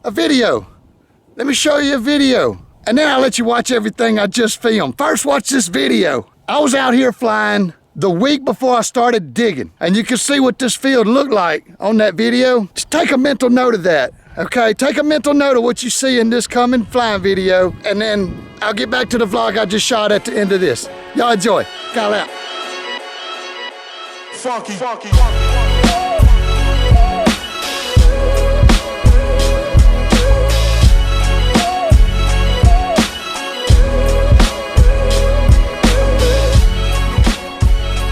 a video. Let me show you a video. And then I'll let you watch everything I just filmed. First, watch this video. I was out here flying the week before I started digging. And you can see what this field looked like on that video. Just take a mental note of that, okay? Take a mental note of what you see in this coming flying video. And then I'll get back to the vlog I just shot at the end of this. Y'all enjoy. Kyle out. Funky.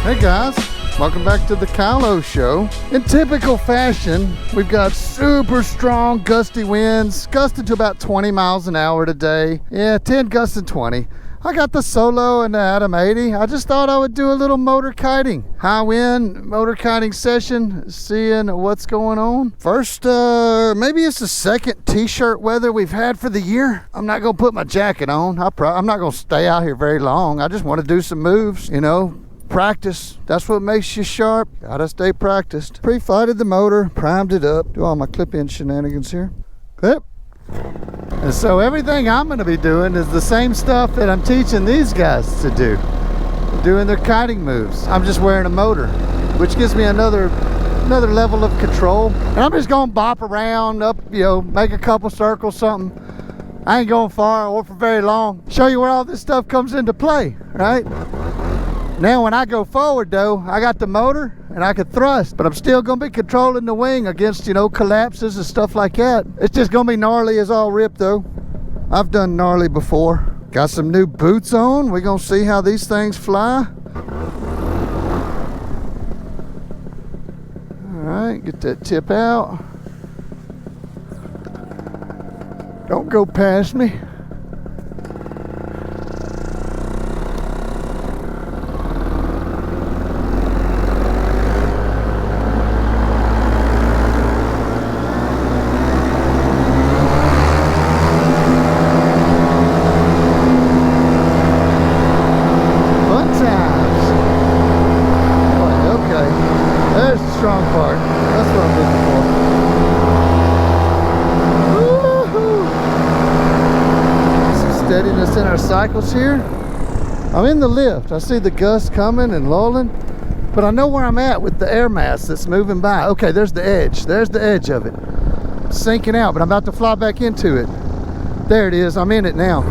Hey guys, welcome back to the Kylo Show. In typical fashion, we've got super strong gusty winds, gusting to about 20 miles an hour today. Yeah, 10 gusts and 20. I got the Solo and the Atom 80. I just thought I would do a little motor kiting. High wind motor kiting session, seeing what's going on. First, maybe it's the second t-shirt weather we've had for the year. I'm not gonna put my jacket on. I'm not gonna stay out here very long. I just wanna do some moves, you know. Practice, that's what makes you sharp. Gotta stay practiced. Pre-flighted the motor, primed it up. Do all my clip-in shenanigans here. Clip. And so everything I'm gonna be doing is the same stuff that I'm teaching these guys to do. Doing their kiting moves. I'm just wearing a motor, which gives me another level of control. And I'm just gonna bop around up, you know, make a couple circles, something. I ain't going far or for very long. Show you where all this stuff comes into play, right? Now when I go forward though, I got the motor and I can thrust, but I'm still gonna be controlling the wing against, you know, collapses and stuff like that. It's just gonna be gnarly as all rip though. I've done gnarly before. Got some new boots on. We're gonna see how these things fly. All right, get that tip out. Don't go past me. Strong part. That's what I'm looking for. Some steadiness in our cycles here. I'm in the lift. I see the gust coming and lulling, but I know where I'm at with the air mass that's moving by. Okay, there's the edge. There's the edge of it. Sinking out, but I'm about to fly back into it. There it is. I'm in it now.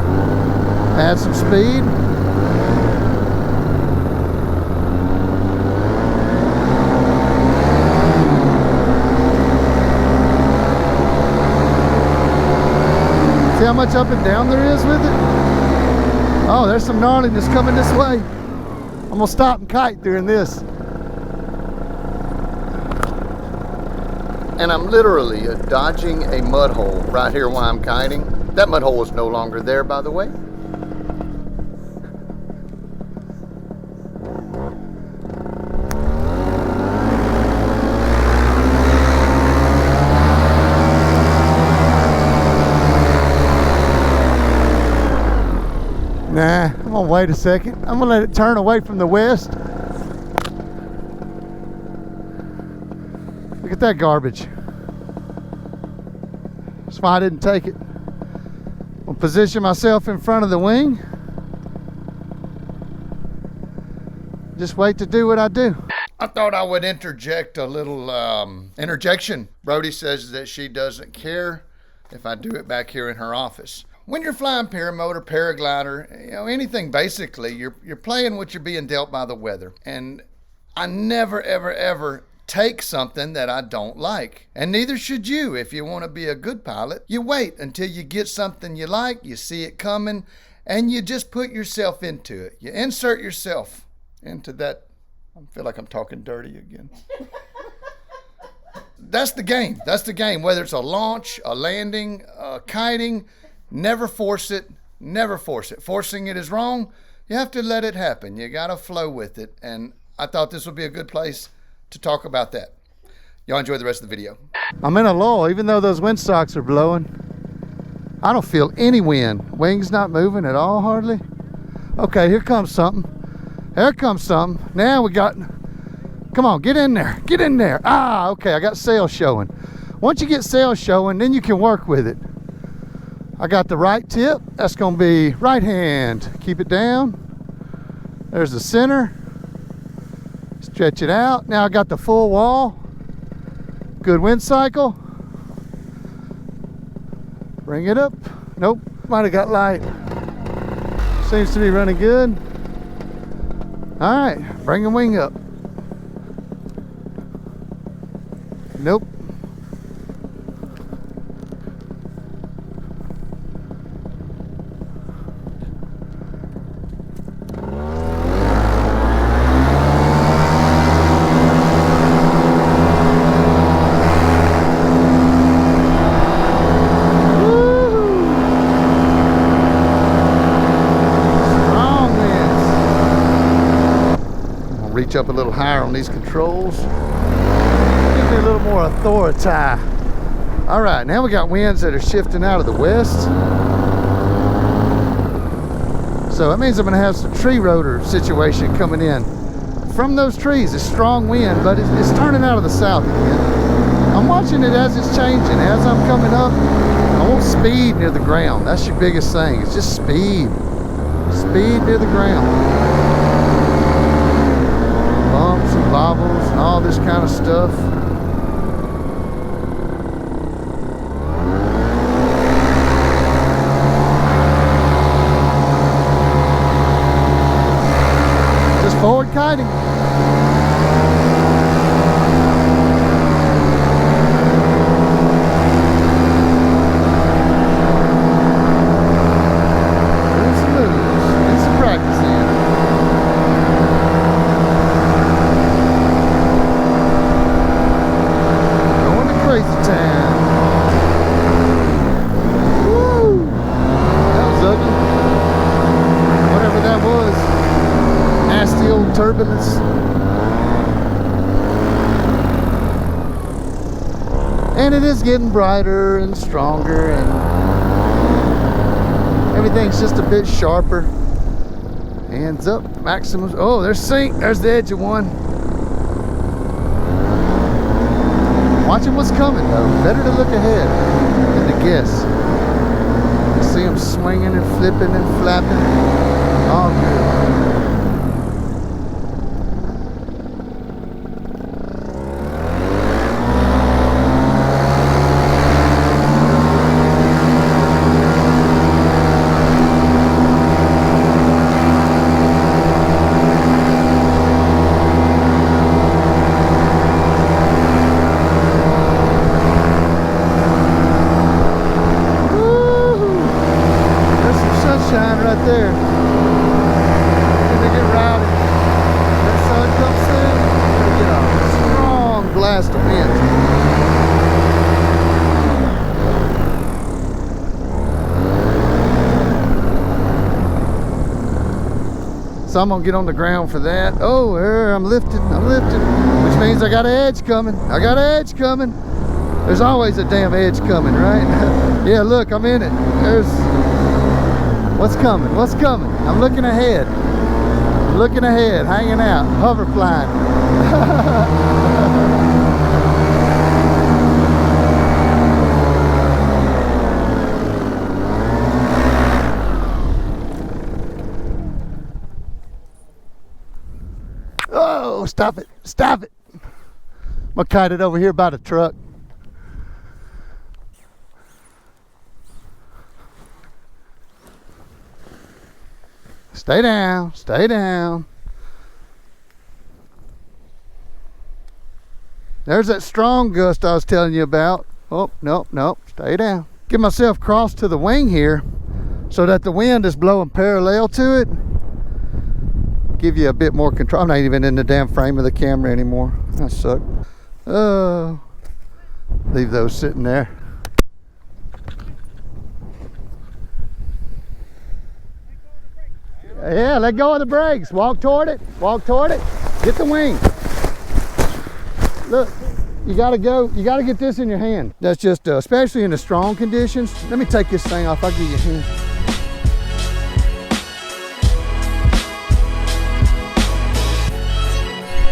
Add some speed. See how much up and down there is with it? Oh, there's some gnarliness coming this way. I'm gonna stop and kite during this. And I'm literally dodging a mud hole right here while I'm kiting. That mud hole is no longer there, by the way. Nah, I'm gonna wait a second. I'm gonna let it turn away from the west. Look at that garbage. That's why I didn't take it. I'll position myself in front of the wing. Just wait to do what I do. I thought I would interject a little interjection. Brody says that she doesn't care if I do it back here in her office. When you're flying paramotor, paraglider, you know, anything basically, you're playing what you're being dealt by the weather. And I never, ever, ever take something that I don't like. And neither should you. If you want to be a good pilot, you wait until you get something you like, you see it coming, and you just put yourself into it. You insert yourself into that. I feel like I'm talking dirty again. That's the game. That's the game. Whether it's a launch, a landing, a kiting, never force it. Never force it. Forcing it is wrong. You have to let it happen. You got to flow with it. And I thought this would be a good place to talk about that. Y'all enjoy the rest of the video. I'm in a lull, even though those windstocks are blowing. I don't feel any wind. Wings not moving at all, hardly. Okay, here comes something. Here comes something. Now we got, come on, get in there. Get in there. Ah, okay, I got sails showing. Once you get sails showing, then you can work with it. I got the right tip. That's going to be right hand. Keep it down. There's the center. Stretch it out. Now I got the full wall. Good wind cycle. Bring it up. Nope, might have got light. Seems to be running good. All right, bring the wing up. Nope. Reach up a little higher on these controls. Give me a little more authority. All right, now we got winds that are shifting out of the west. So that means I'm gonna have some tree rotor situation coming in. From those trees, it's strong wind, but it's turning out of the south again. I'm watching it as it's changing. As I'm coming up, I want speed near the ground. That's your biggest thing. It's just speed. Speed near the ground. Bumps and bobbles and all this kind of stuff. Just forward kiting. Turbulence. And it is getting brighter and stronger, and everything's just a bit sharper. Hands up, maximum. Oh, there's sink. There's the edge of one. Watching what's coming though. Better to look ahead than to guess. You see them swinging and flipping and flapping. All good. Right there. When they get rowdy, that sun comes through, they get a strong blast of wind. So I'm gonna get on the ground for that. Oh, I'm lifting, which means I got an edge coming. I got an edge coming. There's always a damn edge coming, right? Yeah, look, I'm in it. There's what's coming? What's coming? I'm looking ahead. I'm looking ahead, hanging out, hover flying. Oh, stop it. Stop it. I'm gonna kite it over here by the truck. Stay down, stay down. There's that strong gust I was telling you about. Oh, nope, nope, stay down. Get myself crossed to the wing here so that the wind is blowing parallel to it. Give you a bit more control. I'm not even in the damn frame of the camera anymore. That sucked. Oh, leave those sitting there. Yeah, let go of the brakes. Walk toward it. Walk toward it. Get the wing. Look, you gotta go. You gotta get this in your hand. That's just, especially in the strong conditions. Let me take this thing off. I'll give you a hand.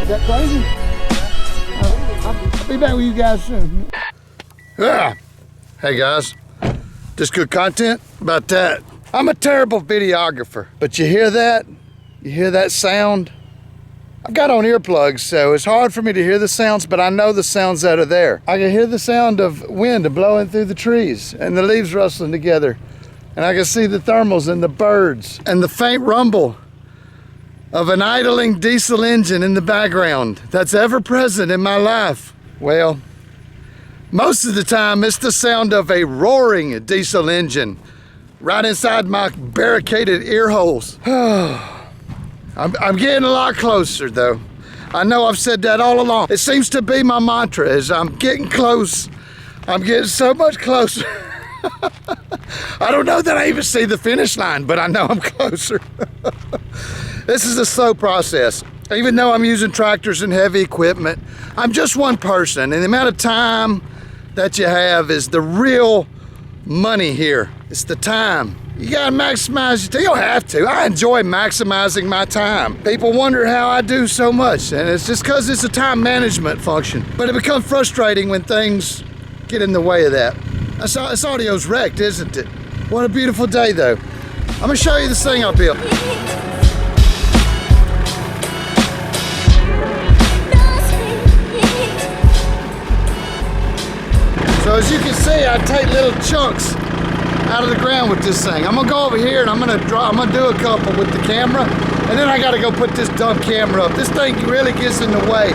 Is that crazy? I'll be back with you guys soon. Yeah. Hey guys, just good content about that. I'm a terrible videographer, but you hear that? You hear that sound? I've got on earplugs, so it's hard for me to hear the sounds, but I know the sounds that are there. I can hear the sound of wind blowing through the trees and the leaves rustling together. And I can see the thermals and the birds and the faint rumble of an idling diesel engine in the background that's ever present in my life. Well, most of the time it's the sound of a roaring diesel engine right inside my barricaded ear holes. I'm getting a lot closer though. I know I've said that all along. It seems to be my mantra is I'm getting close. I'm getting so much closer. I don't know that I even see the finish line, but I know I'm closer. This is a slow process. Even though I'm using tractors and heavy equipment, I'm just one person, and the amount of time that you have is the real money here. It's the time. You gotta maximize your time. You don't have to. I enjoy maximizing my time. People wonder how I do so much, and it's just because it's a time management function. But it becomes frustrating when things get in the way of that. This audio's wrecked, isn't it? What a beautiful day, though. I'm gonna show you this thing I built. So as you can see, I take little chunks out of the ground with this thing. I'm gonna go over here and I'm gonna do a couple with the camera, and then I gotta go put this dumb camera up. This thing really gets in the way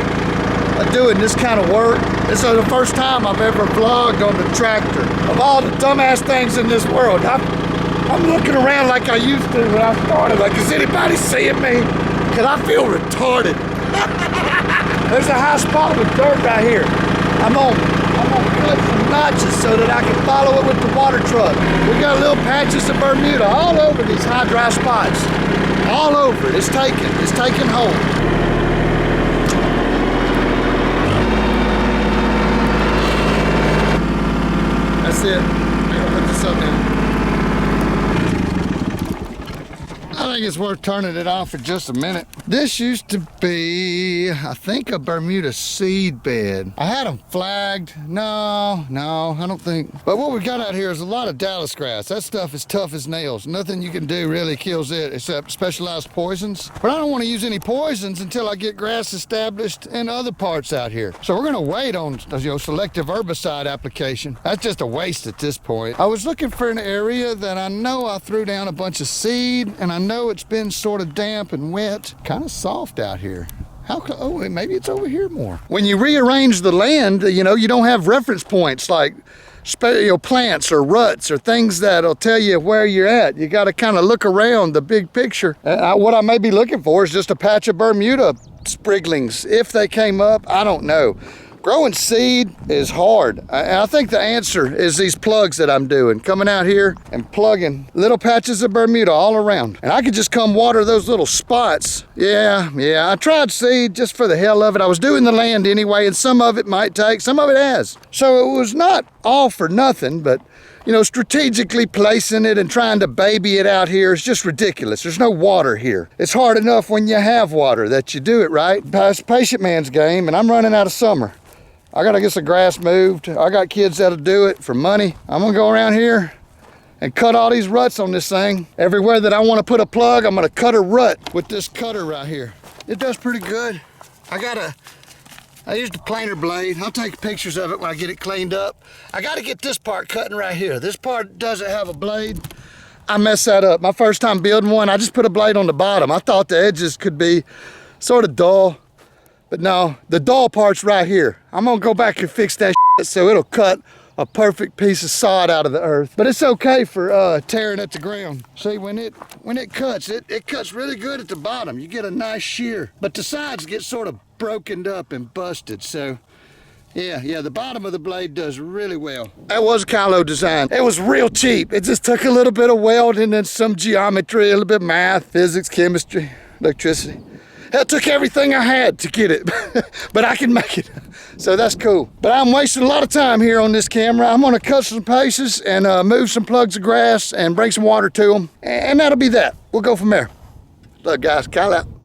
of doing this kind of work. This is the first time I've ever vlogged on the tractor. Of all the dumbass things in this world, I'm looking around like I used to when I started. Like, is anybody seeing me? Cause I feel retarded. There's a high spot with dirt right here. I'm gonna cut some notches so that I can follow it with the water truck. We got little patches of Bermuda all over these high dry spots. All over it. It's taking hold. That's it. I'm gonna put this up now. I think it's worth turning it off for just a minute. This used to be, I think, a Bermuda seed bed. I had them flagged. No, I don't think. But what we got out here is a lot of Dallas grass. That stuff is tough as nails. Nothing you can do really kills it except specialized poisons. But I don't want to use any poisons until I get grass established in other parts out here. So we're gonna wait on, selective herbicide application. That's just a waste at this point. I was looking for an area that I know I threw down a bunch of seed, and I know it's been sort of damp and wet, kind of soft out here. Oh, maybe it's over here more. When you rearrange the land, you don't have reference points like plants or ruts or things that'll tell you where you're at. You got to kind of look around the big picture. What I may be looking for is just a patch of Bermuda spriglings. If they came up, I don't know. Growing seed is hard. I think the answer is these plugs that I'm doing. Coming out here and plugging little patches of Bermuda all around. And I could just come water those little spots. Yeah, I tried seed just for the hell of it. I was doing the land anyway, and some of it might take, some of it has. So it was not all for nothing, but strategically placing it and trying to baby it out here is just ridiculous. There's no water here. It's hard enough when you have water that you do it right. It's patient man's game, and I'm running out of summer. I gotta get some grass moved. I got kids that'll do it for money. I'm gonna go around here and cut all these ruts on this thing. Everywhere that I wanna put a plug, I'm gonna cut a rut with this cutter right here. It does pretty good. I used a planer blade. I'll take pictures of it when I get it cleaned up. I gotta get this part cutting right here. This part doesn't have a blade. I messed that up. My first time building one, I just put a blade on the bottom. I thought the edges could be sort of dull. But no, the dull part's right here. I'm gonna go back and fix that shit so it'll cut a perfect piece of sod out of the earth. But it's okay for tearing at the ground. See, when it cuts, it cuts really good at the bottom. You get a nice shear. But the sides get sort of broken up and busted. So yeah, the bottom of the blade does really well. That was a Kylo design. It was real cheap. It just took a little bit of welding and some geometry, a little bit of math, physics, chemistry, electricity. It took everything I had to get it, but I can make it, so that's cool. But I'm wasting a lot of time here on this camera. I'm gonna cut some paces and move some plugs of grass and bring some water to them, and that'll be that. We'll go from there. Look guys, Kyle out.